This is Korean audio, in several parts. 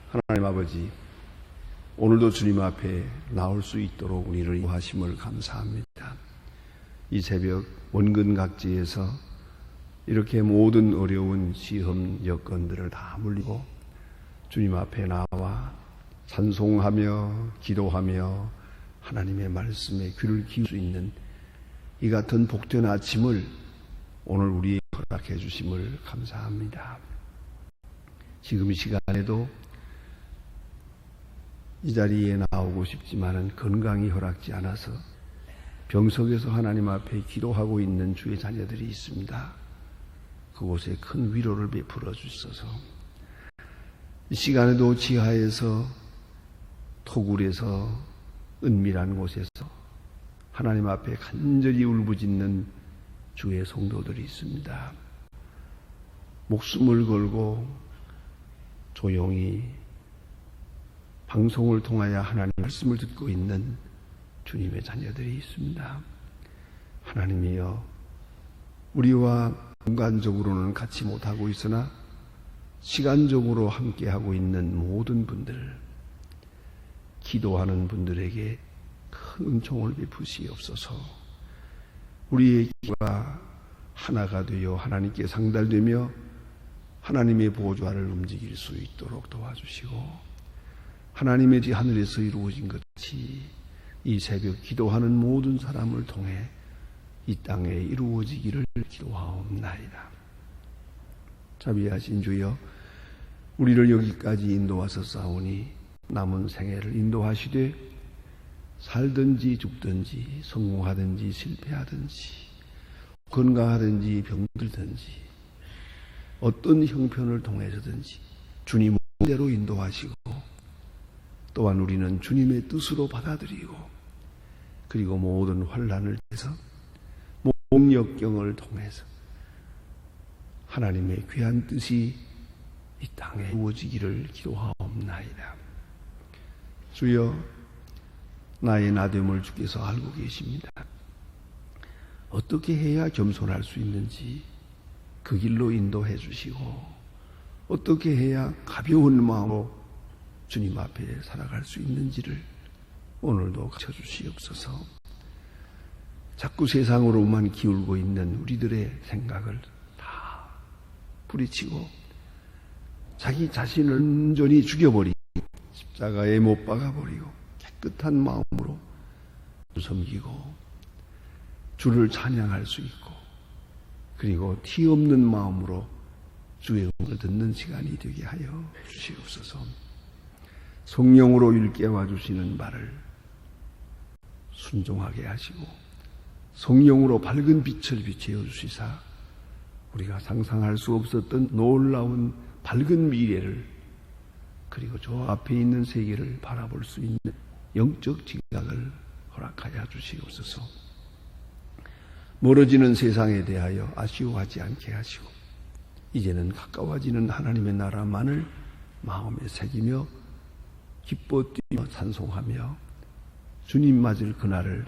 하나님 아버지, 오늘도 주님 앞에 나올 수 있도록 우리를 인도하심을 감사합니다. 이 새벽 원근 각지에서 이렇게 모든 어려운 시험 여건들을 다 물리고 주님 앞에 나와 찬송하며 기도하며 하나님의 말씀에 귀를 기울 수 있는 이 같은 복된 아침을 오늘 우리에게 허락해 주심을 감사합니다. 지금 이 시간에도 이 자리에 나오고 싶지만은 건강이 허락지 않아서 병석에서 하나님 앞에 기도하고 있는 주의 자녀들이 있습니다. 그곳에 큰 위로를 베풀어 주셔서 이 시간에도 지하에서 토굴에서 은밀한 곳에서 하나님 앞에 간절히 울부짖는 주의 성도들이 있습니다. 목숨을 걸고 조용히 방송을 통하여 하나님 말씀을 듣고 있는 주님의 자녀들이 있습니다. 하나님이여, 우리와 공간적으로는 같이 못하고 있으나 시간적으로 함께하고 있는 모든 분들, 기도하는 분들에게 큰 은총을 베푸시옵소서. 우리의 기도가 하나가 되어 하나님께 상달되며 하나님의 보좌를 움직일 수 있도록 도와주시고, 하나님의 지 하늘에서 이루어진 것 같이 이 새벽 기도하는 모든 사람을 통해 이 땅에 이루어지기를 기도하옵나이다. 자비하신 주여, 우리를 여기까지 인도하사 싸우니 남은 생애를 인도하시되 살든지 죽든지 성공하든지 실패하든지 건강하든지 병들든지 어떤 형편을 통해서든지 주님의 대로 인도하시고, 또한 우리는 주님의 뜻으로 받아들이고, 그리고 모든 환난을 통해서 모든 역경을 통해서 하나님의 귀한 뜻이 이 땅에 이루어지기를 기도하옵나이다. 주여, 나의 나됨을 주께서 알고 계십니다. 어떻게 해야 겸손할 수 있는지 그 길로 인도해 주시고, 어떻게 해야 가벼운 마음으로 주님 앞에 살아갈 수 있는지를 오늘도 가르쳐 주시옵소서. 자꾸 세상으로만 기울고 있는 우리들의 생각을 다 뿌리치고 자기 자신을 온전히 죽여버리고 십자가에 못 박아버리고 깨끗한 마음으로 섬기고 주를 찬양할 수 있고, 그리고 티 없는 마음으로 주의 음을 듣는 시간이 되게 하여 주시옵소서. 성령으로 일깨워 주시는 말을 순종하게 하시고 성령으로 밝은 빛을 비추어 주시사 우리가 상상할 수 없었던 놀라운 밝은 미래를, 그리고 저 앞에 있는 세계를 바라볼 수 있는 영적 지각을 허락하여 주시옵소서. 멀어지는 세상에 대하여 아쉬워하지 않게 하시고, 이제는 가까워지는 하나님의 나라만을 마음에 새기며 기뻐 뛰며 찬송하며 주님 맞을 그날을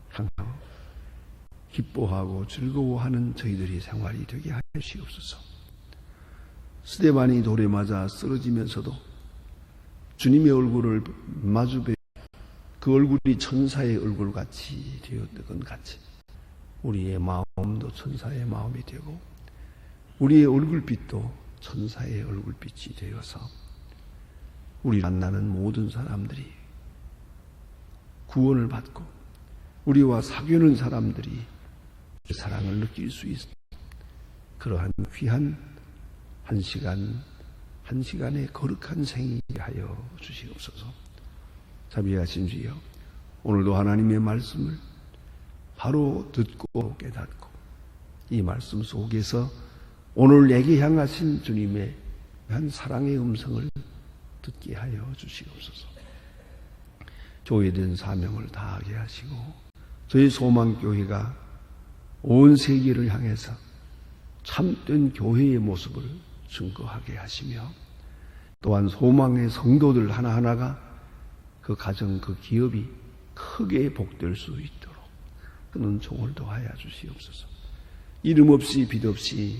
향하여 기뻐하고 즐거워하는 저희들이 생활이 되게 하여 주시옵소서. 스데반이 돌에 맞아 쓰러지면서도 주님의 얼굴을 마주뵈 그 얼굴이 천사의 얼굴같이 되었던 것 같이 우리의 마음도 천사의 마음이 되고 우리의 얼굴빛도 천사의 얼굴빛이 되어서 우리 만나는 모든 사람들이 구원을 받고 우리와 사귀는 사람들이 사랑을 느낄 수 있는 그러한 귀한 한 시간의 거룩한 생이게 하여 주시옵소서. 자비하신 주여, 오늘도 하나님의 말씀을 바로 듣고 깨닫고 이 말씀 속에서 오늘 내게 향하신 주님의 한 사랑의 음성을 듣게 하여 주시옵소서. 교회된 사명을 다하게 하시고 저희 소망교회가 온 세계를 향해서 참된 교회의 모습을 증거하게 하시며, 또한 소망의 성도들 하나하나가 그 가정, 그 기업이 크게 복될 수 있도록 그 은총을 더하여 주시옵소서. 이름 없이 빛 없이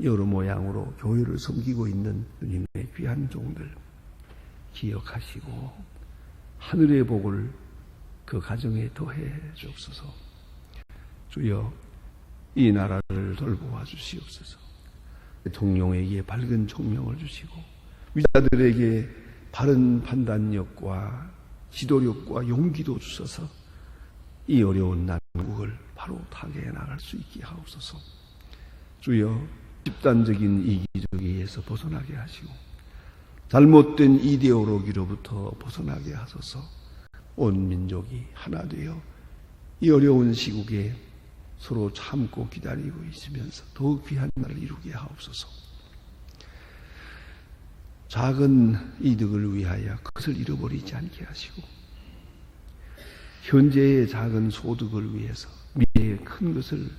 여러 모양으로 교회를 섬기고 있는 주님의 귀한 종들 기억하시고 하늘의 복을 그 가정에 더해 주옵소서. 주여, 이 나라를 돌보아 주시옵소서. 대통령에게 밝은 총명을 주시고 위자들에게 바른 판단력과 지도력과 용기도 주셔서 이 어려운 난국을 바로 타개해 나갈 수 있게 하옵소서. 주여, 집단적인 이기주의에서 벗어나게 하시고 잘못된 이데올로기로부터 벗어나게 하소서. 온 민족이 하나 되어 이 어려운 시국에 서로 참고 기다리고 있으면서 더욱 귀한 날을 이루게 하옵소서. 작은 이득을 위하여 그것을 잃어버리지 않게 하시고 현재의 작은 소득을 위해서 미래의 큰 것을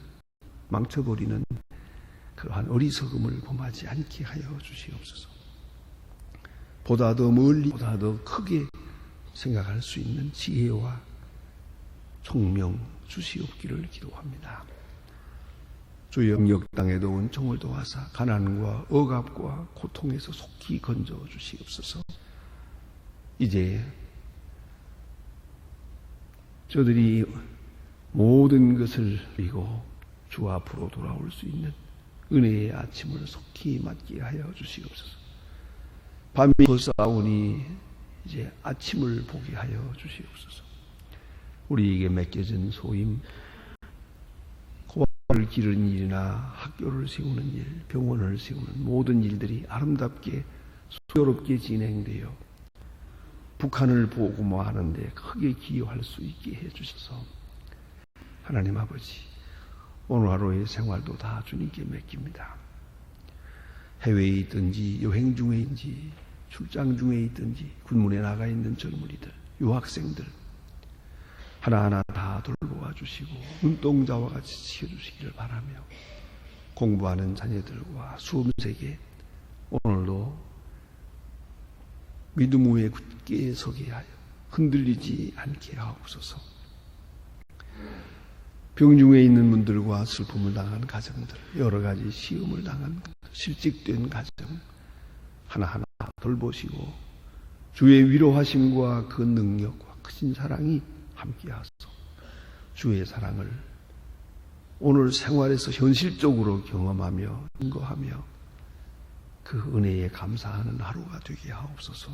망쳐버리는 그러한 어리석음을 범하지 않게 하여 주시옵소서. 보다 더 멀리, 보다 더 크게 생각할 수 있는 지혜와 총명 주시옵기를 기도합니다. 주여, 영역 땅에도 은총을 도와사 가난과 억압과 고통에서 속히 건져 주시옵소서. 이제 저들이 모든 것을 버리고 주 앞으로 돌아올 수 있는 은혜의 아침을 속히 맞게 하여 주시옵소서. 밤이 벗어오니 이제 아침을 보게 하여 주시옵소서. 우리에게 맡겨진 소임, 고아를 기르는 일이나 학교를 세우는 일, 병원을 세우는 모든 일들이 아름답게 수요롭게 진행되어 북한을 보고하는 데 크게 기여할 수 있게 해주셔서 하나님 아버지, 오늘 하루의 생활도 다 주님께 맡깁니다. 해외에 있든지 여행 중에 있든지 출장 중에 있든지 군문에 나가 있는 젊은이들, 유학생들 하나하나 다 돌보아 주시고 눈동자와 같이 지켜주시기를 바라며 공부하는 자녀들과 수험생에게 오늘도 믿음 위에 굳게 서게 하여 흔들리지 않게 하옵소서. 병중에 있는 분들과 슬픔을 당한 가정들, 여러 가지 시험을 당한 실직된 가정 하나하나 돌보시고 주의 위로하심과 그 능력과 크신 사랑이 함께하소서. 주의 사랑을 오늘 생활에서 현실적으로 경험하며 증거하며 그 은혜에 감사하는 하루가 되게 하옵소서.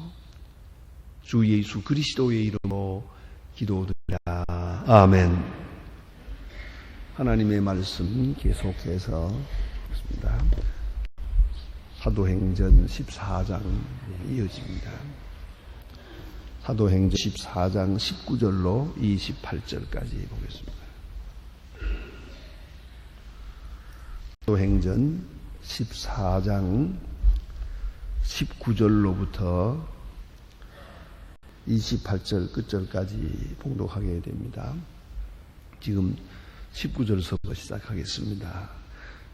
주 예수 그리스도의 이름으로 기도드립니다. 아멘. 하나님의 말씀 계속해서 보겠습니다. 사도행전 14장 이어집니다. 사도행전 14장 19절로 28절까지 보겠습니다. 사도행전 14장 19절로부터 28절 끝절까지 봉독하게 됩니다. 지금 19절서부터 시작하겠습니다.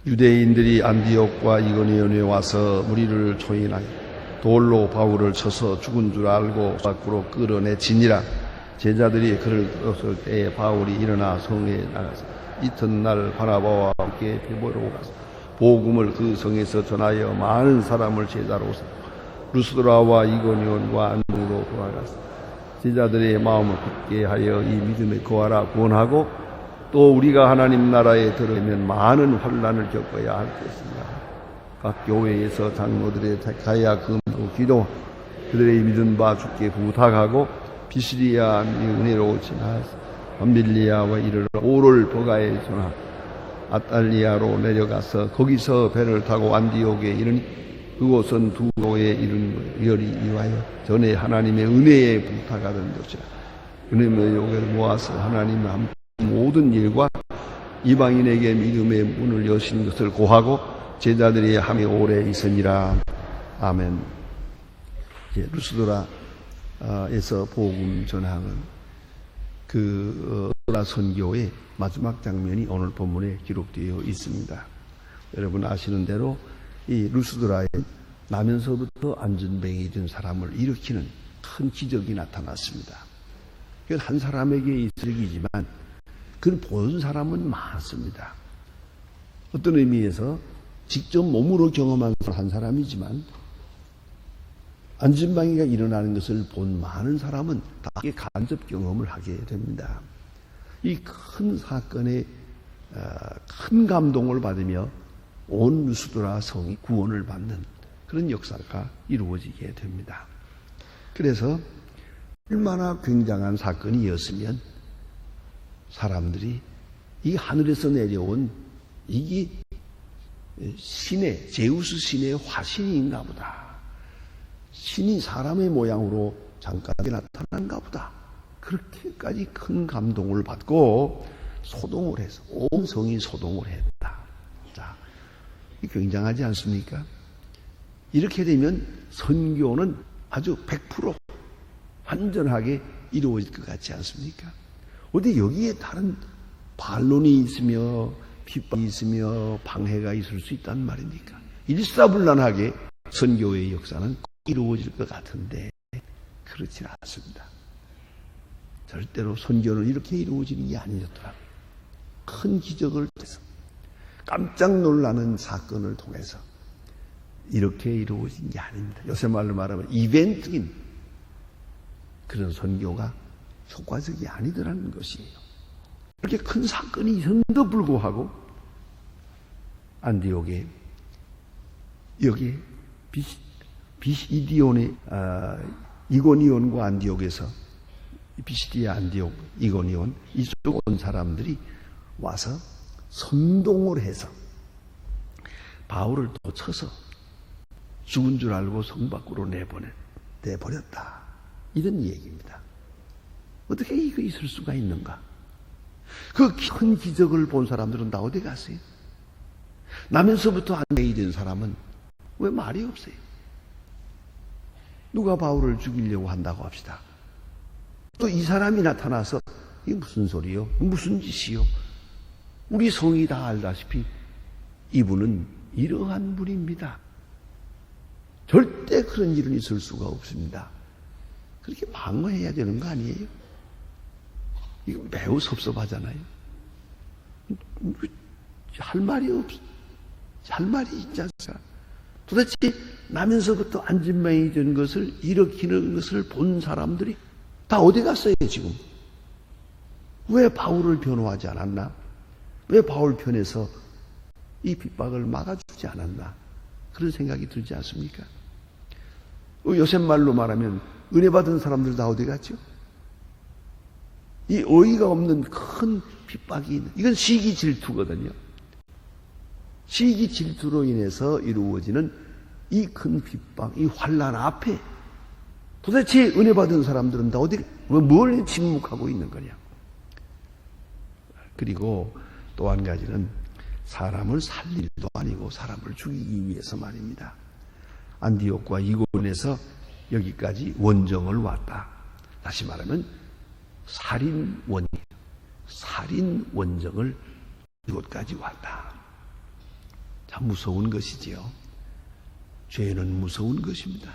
유대인들이 안디옥과 이고니온에 와서 무리를 초인하여 돌로 바울을 쳐서 죽은 줄 알고 밖으로 끌어내지니라. 제자들이 그를 끌었을 때에 바울이 일어나 성에 나가서 이튿날 바나바와 함께 베보로 가서 복음을 그 성에서 전하여 많은 사람을 제자로 삼고 루스드라와 이고니온과 안동으로 돌아가서 제자들의 마음을 굳게 하여 이 믿음에 거하라 구원하고 또 우리가 하나님 나라에 들어오면 많은 환난을 겪어야 할 것입니다. 각 교회에서 장로들의 택하여 금하고 기도 그들의 믿은 바 주께 부탁하고 비시리아 은혜로 지나서 밤빌리아와 이르러 오를 버가에 전하 아탈리아로 내려가서 거기서 배를 타고 안디옥에 이르니 그곳은 두 도에 이른 열이 이와여 전에 하나님의 은혜에 부탁하던 곳이라. 은혜의 요괴를 모아서 하나님의 함께 모든 일과 이방인에게 믿음의 문을 여신 것을 고하고 제자들이 함에 오래 있으니라. 아멘. 루스드라에서 복음 전하는 그 선교의 마지막 장면이 오늘 본문에 기록되어 있습니다. 여러분 아시는 대로 이 루스드라에 나면서부터 안전병이 된 사람을 일으키는 큰 기적이 나타났습니다. 그건 한 사람에게 있을 일이지만 그걸 본 사람은 많습니다. 어떤 의미에서 직접 몸으로 경험한 한 사람이지만 안전방위가 일어나는 것을 본 많은 사람은 다 간접 경험을 하게 됩니다. 이 큰 사건에 큰 감동을 받으며 온 누스드라 성이 구원을 받는 그런 역사가 이루어지게 됩니다. 그래서 얼마나 굉장한 사건이었으면 사람들이 이 하늘에서 내려온 이게 신의, 제우스 신의 화신인가 보다. 신이 사람의 모양으로 잠깐 나타난가 보다. 그렇게까지 큰 감동을 받고 소동을 해서 온 성이 소동을 했다. 자, 굉장하지 않습니까? 이렇게 되면 선교는 아주 100% 완전하게 이루어질 것 같지 않습니까? 어디 여기에 다른 반론이 있으며 핍박이 있으며 방해가 있을 수 있단 말입니까? 일사불란하게 선교의 역사는 꼭 이루어질 것 같은데 그렇지 않습니다. 절대로 선교는 이렇게 이루어지는 게 아니었더라고요. 큰 기적을 통해서 깜짝 놀라는 사건을 통해서 이렇게 이루어진 게 아닙니다. 요새 말로 말하면 이벤트인 그런 선교가 효과적이 아니더라는 것이에요. 이렇게 큰 사건이 있었는데도 불구하고 안디옥에 여기 비시디온의 이고니온과 안디옥에서 비시디아 안디옥 이고니온 이쪽 온 사람들이 와서 선동을 해서 바울을 또 쳐서 죽은 줄 알고 성 밖으로 내버렸다. 이런 얘기입니다. 어떻게 이거 있을 수가 있는가? 그 큰 기적을 본 사람들은 다 어디 갔어요? 나면서부터 안배이 된 사람은 왜 말이 없어요? 누가 바울을 죽이려고 한다고 합시다. 또 이 사람이 나타나서 이게 무슨 소리요? 무슨 짓이요? 우리 성이 다 알다시피 이분은 이러한 분입니다. 절대 그런 일은 있을 수가 없습니다. 그렇게 방어해야 되는 거 아니에요? 이거 매우 섭섭하잖아요. 할 말이 있지 않습니까? 도대체 나면서부터 안진뱅이 된 것을 일으키는 것을 본 사람들이 다 어디 갔어요, 지금? 왜 바울을 변호하지 않았나? 왜 바울 편에서 이 핍박을 막아주지 않았나? 그런 생각이 들지 않습니까? 요새 말로 말하면 은혜 받은 사람들 다 어디 갔죠? 이 어이가 없는 큰 핍박이 있는, 이건 시기 질투거든요. 시기 질투로 인해서 이루어지는 이 큰 핍박, 이 환난 앞에 도대체 은혜 받은 사람들은 다 어디, 뭘 침묵하고 있는 거냐? 그리고 또 한 가지는 사람을 살릴 일도 아니고 사람을 죽이기 위해서 말입니다. 안디옥과 이고니온에서 여기까지 원정을 왔다. 다시 말하면 살인 원정을 이곳까지 왔다. 참 무서운 것이지요. 죄는 무서운 것입니다.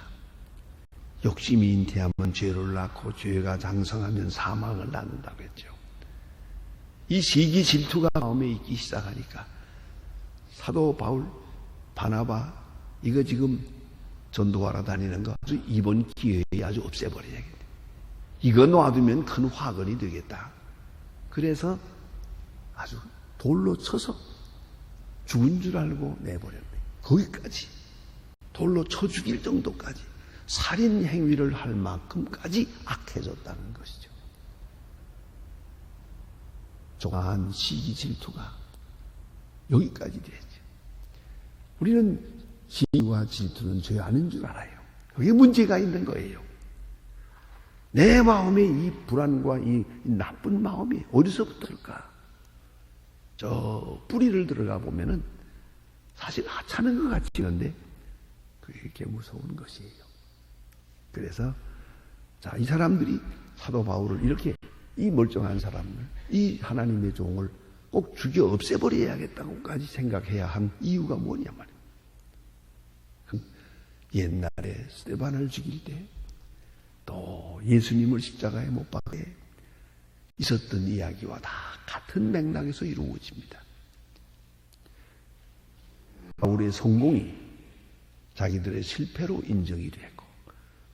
욕심이 잉태하면 죄를 낳고 죄가 장성하면 사망을 낳는다고 했죠. 이 시기 질투가 마음에 있기 시작하니까 사도 바울, 바나바 이거 지금 전도하러 다니는 거 아주 이번 기회에 아주 없애버려야겠다. 이거 놔두면 큰 화근이 되겠다. 그래서 아주 돌로 쳐서 죽은 줄 알고 내버렸네. 거기까지 돌로 쳐 죽일 정도까지 살인 행위를 할 만큼까지 악해졌다는 것이죠. 조그마한 시기 질투가 여기까지 되죠. 우리는 시기와 질투는 죄 아닌 줄 알아요. 그게 문제가 있는 거예요. 내 마음에 이 불안과 이 나쁜 마음이 어디서부터일까? 저 뿌리를 들어가 보면은 사실 하찮은 것 같이 있는데 그게 이렇게 무서운 것이에요. 그래서 자, 이 사람들이 사도 바울을 이렇게 이 멀쩡한 사람을, 이 하나님의 종을 꼭 죽여 없애버려야겠다고까지 생각해야 한 이유가 뭐냐 말이에요. 옛날에 스데반을 죽일 때 또 예수님을 십자가에 못 박게 있었던 이야기와 다 같은 맥락에서 이루어집니다. 바울의 성공이 자기들의 실패로 인정이 되고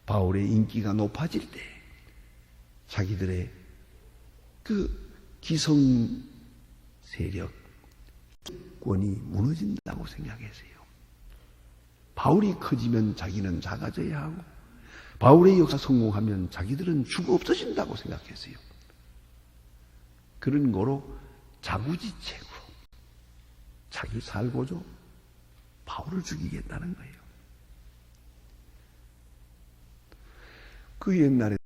바울의 인기가 높아질 때 자기들의 그 기성 세력, 권이 무너진다고 생각했어요. 바울이 커지면 자기는 작아져야 하고 바울의 역사 성공하면 자기들은 죽어 없어진다고 생각했어요. 그런 거로 자구지책으로 자기 살고도 바울을 죽이겠다는 거예요. 그 옛날에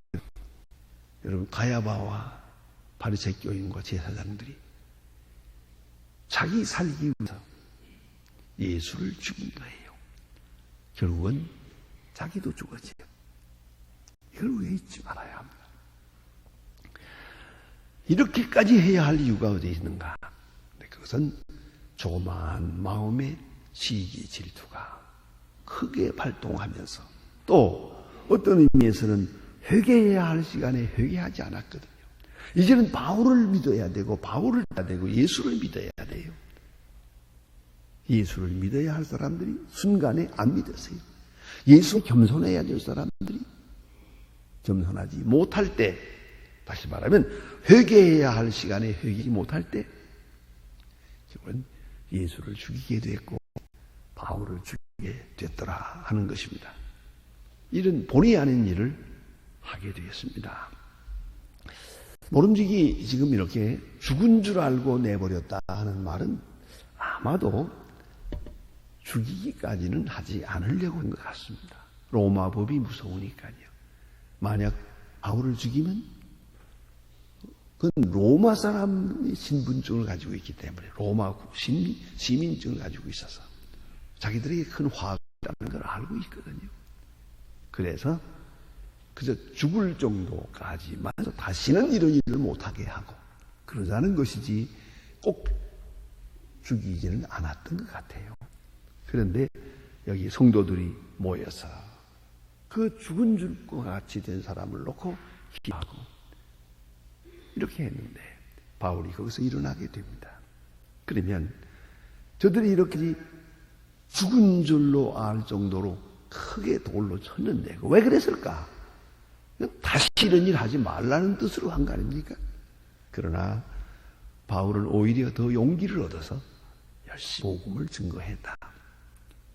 여러분 가야바와 바리새 교인과 제사장들이 자기 살기 위해서 예수를 죽인 거예요. 결국은 자기도 죽었지요. 이걸 왜 잊지 말아야 합니다. 이렇게까지 해야 할 이유가 어디 있는가? 그것은 조그마한 마음의 시기 질투가 크게 발동하면서 또 어떤 의미에서는 회개해야 할 시간에 회개하지 않았거든요. 이제는 바울을 믿어야 되고 바울을 믿어야 되고 예수를 믿어야 돼요. 예수를 믿어야 할 사람들이 순간에 안 믿었어요. 예수 겸손해야 될 사람들이 겸손하지 못할 때, 다시 말하면 회개해야 할 시간에 회개하지 못할 때 결국은 예수를 죽이게 됐고 바울을 죽이게 됐더라 하는 것입니다. 이런 본의 아닌 일을 하게 되었습니다. 모름지기 지금 이렇게 죽은 줄 알고 내버렸다 하는 말은 아마도 죽이기까지는 하지 않으려고 한 것 같습니다. 로마 법이 무서우니까요. 만약 바울을 죽이면 그건 로마 사람의 신분증을 가지고 있기 때문에 로마 시민증을 가지고 있어서 자기들에게 큰 화가 있다는 걸 알고 있거든요. 그래서 그저 죽을 정도까지만 해서 다시는 이런 일을 못하게 하고 그러자는 것이지 꼭 죽이지는 않았던 것 같아요. 그런데 여기 성도들이 모여서 그 죽은 줄과 같이 된 사람을 놓고 기도하고 이렇게 했는데 바울이 거기서 일어나게 됩니다. 그러면 저들이 이렇게 죽은 줄로 알 정도로 크게 돌로 쳤는데 왜 그랬을까? 다시 이런 일 하지 말라는 뜻으로 한 거 아닙니까? 그러나 바울은 오히려 더 용기를 얻어서 열심히 복음을 증거했다.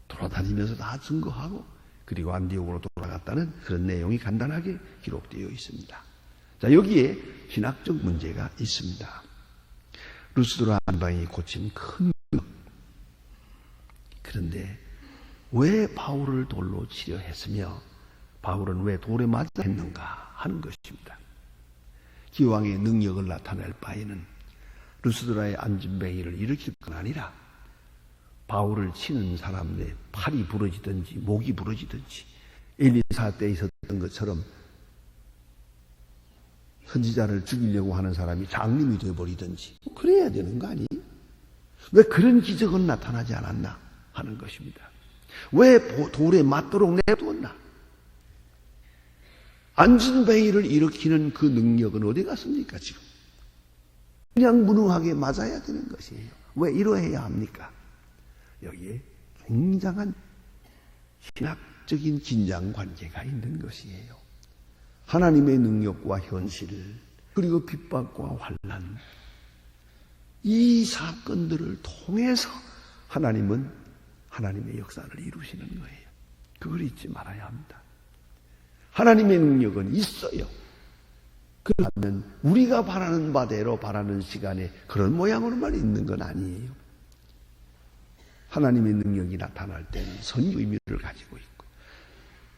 돌아다니면서 다 증거하고 그리고 안디옥으로 돌아갔다는 그런 내용이 간단하게 기록되어 있습니다. 자, 여기에 신학적 문제가 있습니다. 루스드라 안방이 고친 큰 그런데 왜 바울을 돌로 치려 했으며 바울은 왜 돌에 맞아 했는가 하는 것입니다. 기왕의 능력을 나타낼 바에는 루스드라의 안진뱅이를 일으킬 건 아니라 바울을 치는 사람의 팔이 부러지든지 목이 부러지든지 엘리사 때 있었던 것처럼 선지자를 죽이려고 하는 사람이 장님이 되어버리든지 그래야 되는 거 아니에요? 왜 그런 기적은 나타나지 않았나 하는 것입니다. 왜 돌에 맞도록 내두었나? 안진뱅이를 일으키는 그 능력은 어디 갔습니까 지금? 그냥 무능하게 맞아야 되는 것이에요. 왜 이러해야 합니까? 여기에 굉장한 신학적인 긴장관계가 있는 것이에요. 하나님의 능력과 현실 그리고 핍박과 환난 이 사건들을 통해서 하나님은 하나님의 역사를 이루시는 거예요. 그걸 잊지 말아야 합니다. 하나님의 능력은 있어요. 그러면 우리가 바라는 바대로 바라는 시간에 그런 모양으로만 있는 건 아니에요. 하나님의 능력이 나타날 때는 선교 의미를 가지고 있고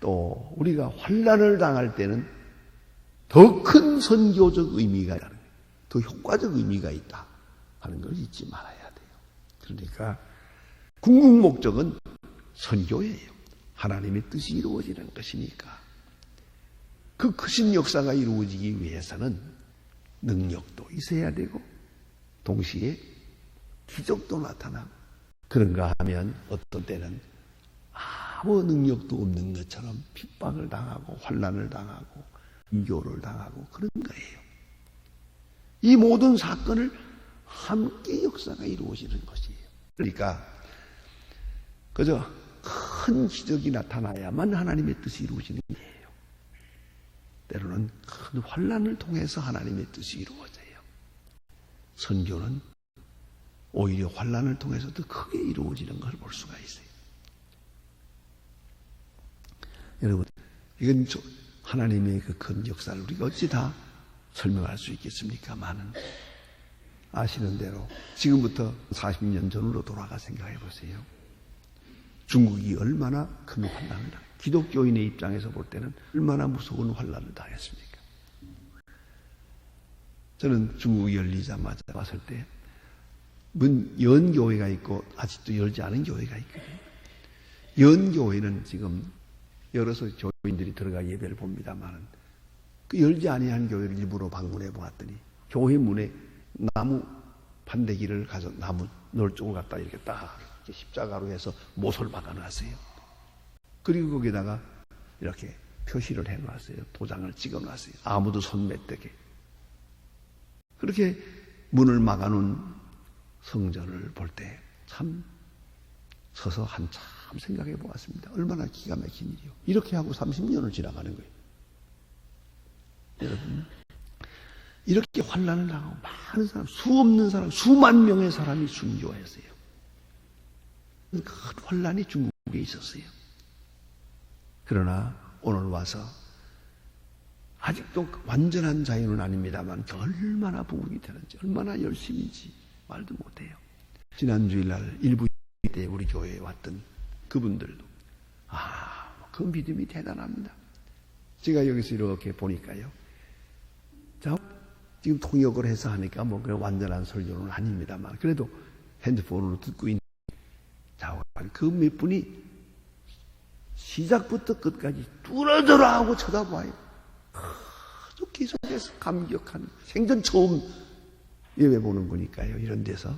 또 우리가 환난을 당할 때는 더 큰 선교적 의미가 있다는 거예요. 더 효과적 의미가 있다 하는 걸 잊지 말아야 돼요. 그러니까 궁극 목적은 선교예요. 하나님의 뜻이 이루어지는 것이니까 그 크신 역사가 이루어지기 위해서는 능력도 있어야 되고 동시에 기적도 나타나고 그런가 하면 어떤 때는 아무 능력도 없는 것처럼 핍박을 당하고 환난을 당하고 인교를 당하고 그런 거예요. 이 모든 사건을 함께 역사가 이루어지는 것이에요. 그러니까 그저 큰 기적이 나타나야만 하나님의 뜻이 이루어지는 거예요. 때로는 큰 환난을 통해서 하나님의 뜻이 이루어져요. 선교는 오히려 환난을 통해서 더 크게 이루어지는 것을 볼 수가 있어요. 여러분, 이건 하나님의 그 큰 역사를 우리가 어찌 다 설명할 수 있겠습니까만은, 아시는 대로 지금부터 40년 전으로 돌아가 생각해 보세요. 중국이 얼마나 큰 환난을 당했습니까? 기독교인의 입장에서 볼 때는 얼마나 무서운 환난을 당했습니까? 저는 중국이 열리자마자 왔을 때 연 교회가 있고 아직도 열지 않은 교회가 있거든요. 연 교회는 지금 열어서 교인들이 들어가 예배를 봅니다만, 그 열지 아니한 교회를 일부러 방문해 보았더니 교회 문에 나무 판대기를 가서 나무 널쪽을 갖다 이렇게 딱 십자가로 해서 못을 박아놨어요. 그리고 거기다가 이렇게 표시를 해놨어요. 도장을 찍어놨어요. 아무도 손 맷대게. 그렇게 문을 막아놓은 성전을 볼 때 참 서서 한참 생각해 보았습니다. 얼마나 기가 막힌 일이요. 이렇게 하고 30년을 지나가는 거예요. 여러분, 이렇게 환난을 당하고 많은 사람, 수없는 사람, 수만 명의 사람이 순교했어요. 큰 환난이 중국에 있었어요. 그러나 오늘 와서 아직도 완전한 자유는 아닙니다만 얼마나 부흥이 되는지, 얼마나 열심인지 말도 못해요. 지난 주일날 일부 때 우리 교회에 왔던 그분들도 그 믿음이 대단합니다. 제가 여기서 이렇게 보니까요. 자, 지금 통역을 해서 하니까 뭐 그런 완전한 설교는 아닙니다만 그래도 핸드폰으로 듣고 있는 그 몇 분이 시작부터 끝까지 뚫어져라 하고 쳐다봐요. 아주 계속해서 감격한, 생전 처음 예배 보는 거니까요. 이런 데서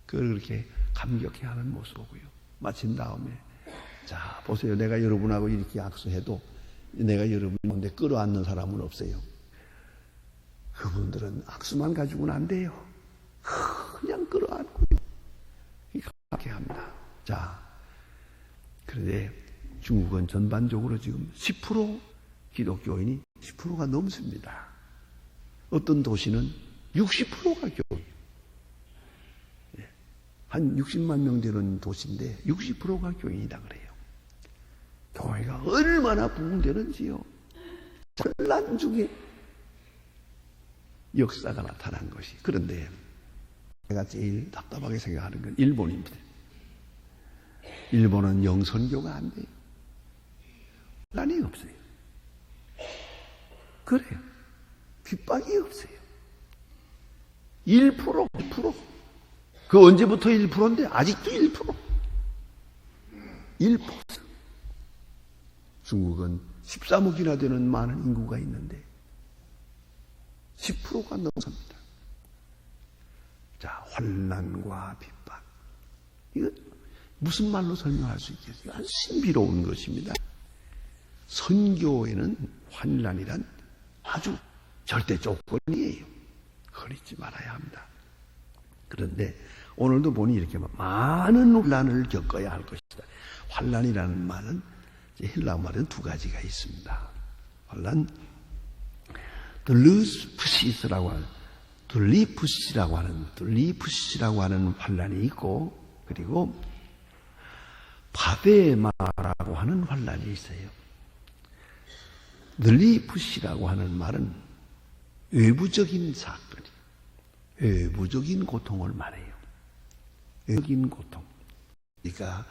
그걸 그렇게 감격해하는 모습 보고요. 마친 다음에 자 보세요. 내가 여러분하고 이렇게 악수해도 내가 여러분 가운데 끌어안는 사람은 없어요. 그분들은 악수만 가지고는 안 돼요. 그냥 끌어안고 이렇게 합니다. 자, 그런데 중국은 전반적으로 지금 10% 기독교인이 10%가 넘습니다. 어떤 도시는 60%가 교인. 한 60만 명 되는 도시인데 60%가 교인이다 그래요. 교회가 얼마나 부흥되는지요. 혼란 중에 역사가 나타난 것이. 그런데 제가 제일 답답하게 생각하는 건 일본입니다. 일본은 영선교가 안 돼요. 혼란이 없어요. 그래요. 핍박이 없어요. 1%. 그 언제부터 1%인데 아직도 1%. 1%. 중국은 13억이나 되는 많은 인구가 있는데 10%가 넘습니다. 자, 환난과 핍박. 이거 무슨 말로 설명할 수 있겠어요? 아주 신비로운 것입니다. 선교에는 환난이란 아주 절대 조건이에요. 그걸 잊지 말아야 합니다. 그런데 오늘도 보니 이렇게 많은 환난을 겪어야 할 것이다. 환난이라는 말은 헬라 말은 두 가지가 있습니다. 환난, 들루프시스라고 하는 환난이 있고, 그리고 바베마라고 하는 환난이 있어요. 들리프시라고 하는 말은 외부적인 사건이, 외부적인 고통을 말해요. 외부적인 고통. 그러니까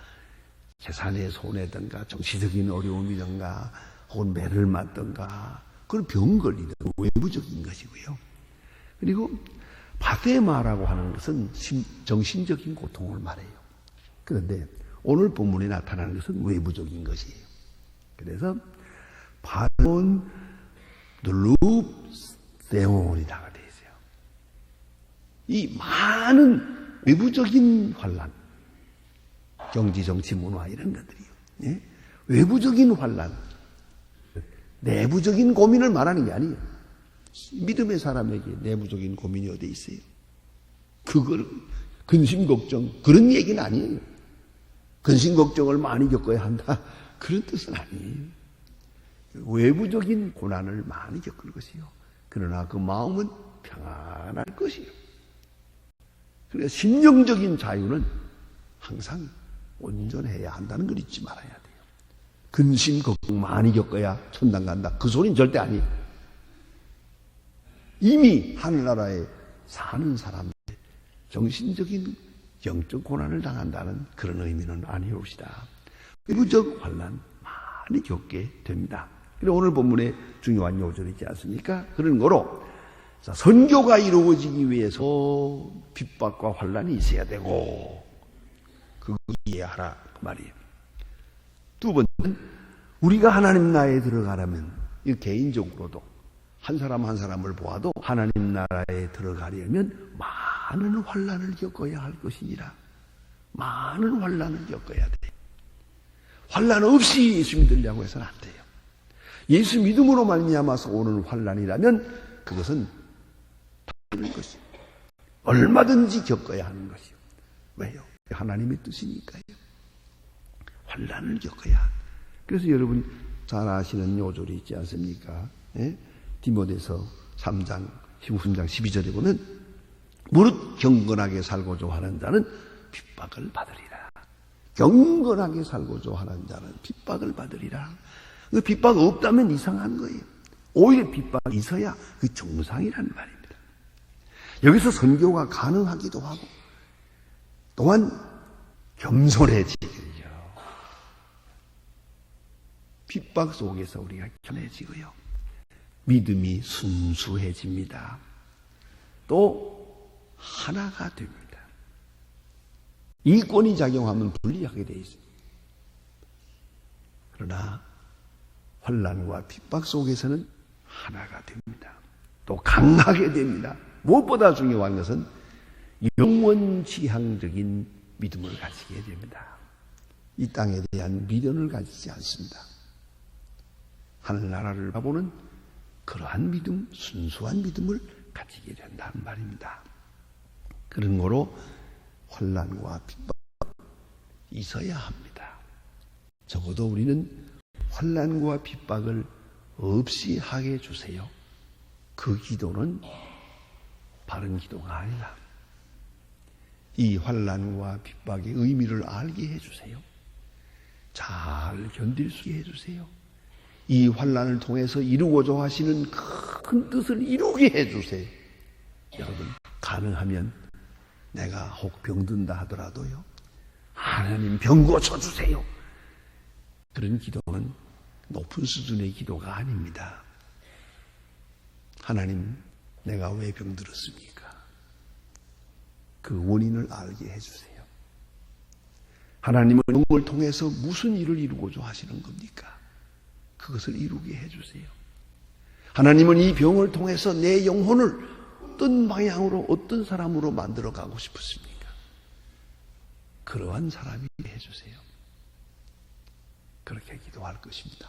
재산의 손해든가 정치적인 어려움이든가 혹은 매를 맞든가 그런 병 걸리든 외부적인 것이고요. 그리고 바데마라고 하는 것은 정신적인 고통을 말해요. 그런데 오늘 본문에 나타나는 것은 외부적인 것이에요. 그래서 바론 눌룹세온이라고 되어 있어요. 이 많은 외부적인 환란, 경제, 정치, 문화 이런 것들이요. 예? 외부적인 환란, 내부적인 고민을 말하는 게 아니에요. 믿음의 사람에게 내부적인 고민이 어디 있어요? 그걸 근심 걱정 그런 얘기는 아니에요. 근심 걱정을 많이 겪어야 한다. 그런 뜻은 아니에요. 외부적인 고난을 많이 겪을 것이요. 그러나 그 마음은 평안할 것이요. 그러니까 심령적인 자유는 항상 온전해야 한다는 걸 잊지 말아야 돼요. 근심 걱정 많이 겪어야 천당 간다. 그 소리는 절대 아니에요. 이미 하늘나라에 사는 사람들 정신적인 영적 고난을 당한다는 그런 의미는 아니옵시다. 외부적 환난 많이 겪게 됩니다. 오늘 본문에 중요한 요절이 있지 않습니까? 그런 거로 선교가 이루어지기 위해서 핍박과 환난이 있어야 되고 그거 이해하라 그 말이에요. 두 번째는 우리가 하나님 나라에 들어가려면 이 개인적으로도 한 사람 한 사람을 보아도 하나님 나라에 들어가려면 많은 환난을 겪어야 할 것이니라. 많은 환난을 겪어야 돼. 환난 없이 예수 믿으려고 해서는 안 돼요. 예수 믿음으로 말미암아서 오는 환난이라면 그것은 다른 것이요. 얼마든지 겪어야 하는 것이요. 왜요? 하나님의 뜻이니까요. 환난을 겪어야. 그래서 여러분 잘 아시는 요절이 있지 않습니까? 예? 디모데서 3장 15장 12절에 보면 무릇 경건하게 살고자 하는 자는 핍박을 받으리라. 경건하게 살고자 하는 자는 핍박을 받으리라. 그 핍박 없다면 이상한 거예요. 오히려 핍박이 있어야 그 정상이라는 말입니다. 여기서 선교가 가능하기도 하고 또한 겸손해지죠. 핍박 속에서 우리가 겸손해지고요. 믿음이 순수해집니다. 또 하나가 됩니다. 이권이 작용하면 분리하게 돼 있어요. 그러나 환난과 핍박 속에서는 하나가 됩니다. 또 강하게 됩니다. 무엇보다 중요한 것은 영원지향적인 믿음을 가지게 됩니다. 이 땅에 대한 미련을 가지지 않습니다. 하늘나라를 바라보는 그러한 믿음, 순수한 믿음을 가지게 된다는 말입니다. 그런 거로 환난과 핍박 있어야 합니다. 적어도 우리는 환난과 핍박을 없이 하게 해주세요. 그 기도는 바른 기도가 아니라 이 환난과 핍박의 의미를 알게 해주세요. 잘 견딜 수 있게 해주세요. 이 환난을 통해서 이루고자 하시는 큰 뜻을 이루게 해주세요. 여러분 가능하면 내가 혹 병든다 하더라도요. 하나님 병 고쳐주세요. 그런 기도는 높은 수준의 기도가 아닙니다. 하나님 내가 왜 병들었습니까? 그 원인을 알게 해주세요. 하나님은 영을 통해서 무슨 일을 이루고자 하시는 겁니까? 그것을 이루게 해주세요. 하나님은 이 병을 통해서 내 영혼을 어떤 방향으로 어떤 사람으로 만들어 가고 싶으십니까? 그러한 사람이 해주세요. 그렇게 기도할 것입니다.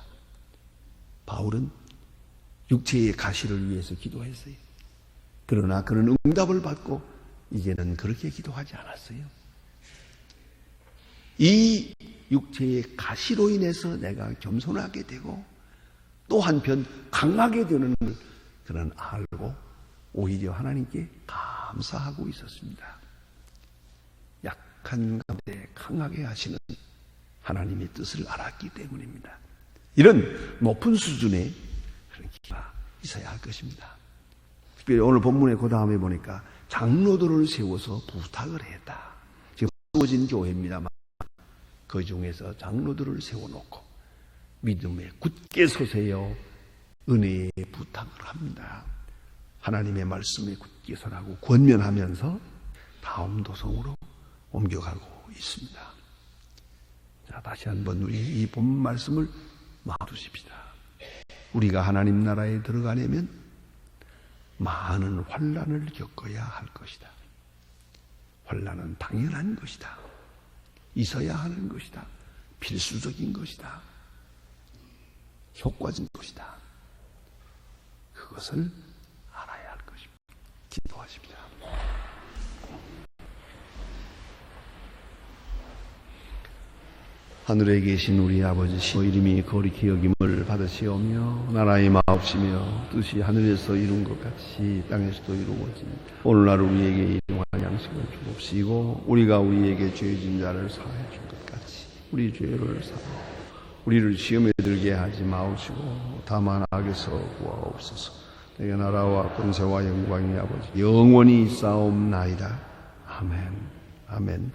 바울은 육체의 가시를 위해서 기도했어요. 그러나 그런 응답을 받고 이제는 그렇게 기도하지 않았어요. 이 육체의 가시로 인해서 내가 겸손하게 되고 또 한편 강하게 되는 그런 알고 오히려 하나님께 감사하고 있었습니다. 약한 가운데 강하게 하시는 하나님의 뜻을 알았기 때문입니다. 이런 높은 수준의 그런 기도가 있어야 할 것입니다. 특별히 오늘 본문의 그 다음에 보니까 장로들을 세워서 부탁을 했다. 지금 세워진 교회입니다만 그 중에서 장로들을 세워놓고 믿음에 굳게 서세요. 은혜에 부탁을 합니다. 하나님의 말씀에 굳게 서라고 권면하면서 다음 도성으로 옮겨가고 있습니다. 자, 다시 한번 우리 이 본 말씀을 놔두십시다. 우리가 하나님 나라에 들어가려면 많은 환난을 겪어야 할 것이다. 환난은 당연한 것이다. 있어야 하는 것이다. 필수적인 것이다. 효과적인 것이다. 그것을 알아야 할 것입니다. 기도하십니다. 하늘에 계신 우리 아버지 이름이 거룩히 여김을 받으시오며 나라의 마옵시며 뜻이 하늘에서 이룬 것 같이 땅에서도 이루어집니다. 오늘날 우리에게 일용할 양식을 주옵시고 우리가 우리에게 죄진 자를 사하여 준 것 같이 우리 죄를 사하여 우리를 시험에 들게 하지 마옵시고 다만 악에서 구하옵소서. 내게 나라와 권세와 영광이 아버지 영원히 있사옵나이다. 아멘. 아멘.